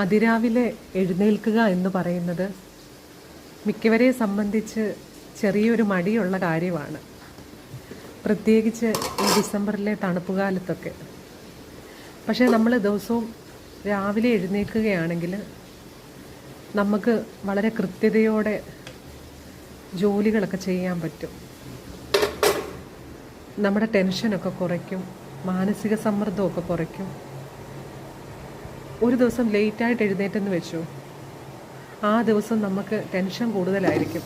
അതിരാവിലെ എഴുന്നേൽക്കുക എന്ന് പറയുന്നത് മിക്കവരെ സംബന്ധിച്ച് ചെറിയൊരു മടിയുള്ള കാര്യമാണ്. പ്രത്യേകിച്ച് ഈ ഡിസംബറിലെ തണുപ്പ് കാലത്തൊക്കെ. പക്ഷേ നമ്മൾ ദിവസവും രാവിലെ എഴുന്നേൽക്കുകയാണെങ്കിൽ നമുക്ക് വളരെ കൃത്യതയോടെ ജോലികളൊക്കെ ചെയ്യാൻ പറ്റും. നമ്മുടെ ടെൻഷനൊക്കെ കുറയ്ക്കും, മാനസിക സമ്മർദ്ദമൊക്കെ കുറയ്ക്കും. ഒരു ദിവസം ലേറ്റായിട്ട് എഴുന്നേറ്റെന്ന് വെച്ചു, ആ ദിവസം നമുക്ക് ടെൻഷൻ കൂടുതലായിരിക്കും.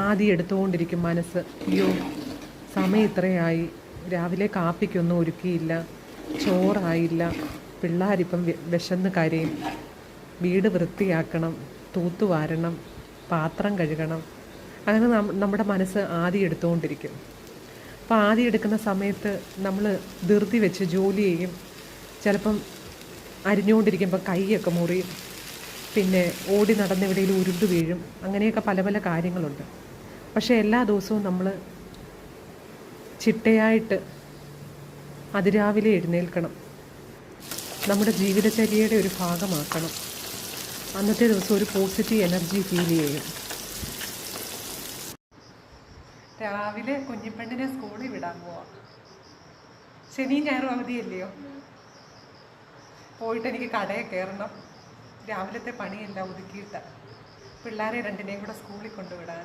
ആദ്യം എടുത്തുകൊണ്ടിരിക്കും മനസ്സ്, അയ്യോ സമയം ഇത്രയായി, രാവിലെ കാപ്പിക്കൊന്നും ഒരുക്കിയില്ല, ചോറായില്ല, പിള്ളേരിപ്പം വിശന്ന് കരയും, വീട് വൃത്തിയാക്കണം, തൂത്തുവാരണം, പാത്രം കഴുകണം. അങ്ങനെ നമ്മുടെ മനസ്സ് ആദ്യം എടുത്തുകൊണ്ടിരിക്കും. അപ്പോൾ ആദ്യം എടുക്കുന്ന സമയത്ത് നമ്മൾ ധൃതി വെച്ച് ജോലി ചെയ്യും. ചിലപ്പം അരിഞ്ഞുകൊണ്ടിരിക്കുമ്പോൾ കൈയൊക്കെ മുറിയും, പിന്നെ ഓടി നടന്നെവിടെയും ഉരുണ്ടു വീഴും. അങ്ങനെയൊക്കെ പല പല കാര്യങ്ങളുണ്ട്. പക്ഷേ എല്ലാ ദിവസവും നമ്മൾ ചിട്ടയായിട്ട് അതിരാവിലെ എഴുന്നേൽക്കണം, നമ്മുടെ ജീവിതചര്യയുടെ ഒരു ഭാഗമാക്കണം. അന്നത്തെ ദിവസം ഒരു പോസിറ്റീവ് എനർജി ഫീൽ ചെയ്യും. രാവിലെ കുഞ്ഞിപ്പെണ്ണിനെ സ്കൂളിൽ വിടാൻ പോവാം. ശനിയും ഞായറും അവധിയല്ലയോ. പോയിട്ട് എനിക്ക് കടയിൽ കയറണം, രാവിലത്തെ പണിയെല്ലാം ഒതുക്കിയിട്ട് പിള്ളേരെ രണ്ടിനെയും കൂടെ സ്കൂളിൽ കൊണ്ടുവിടാൻ.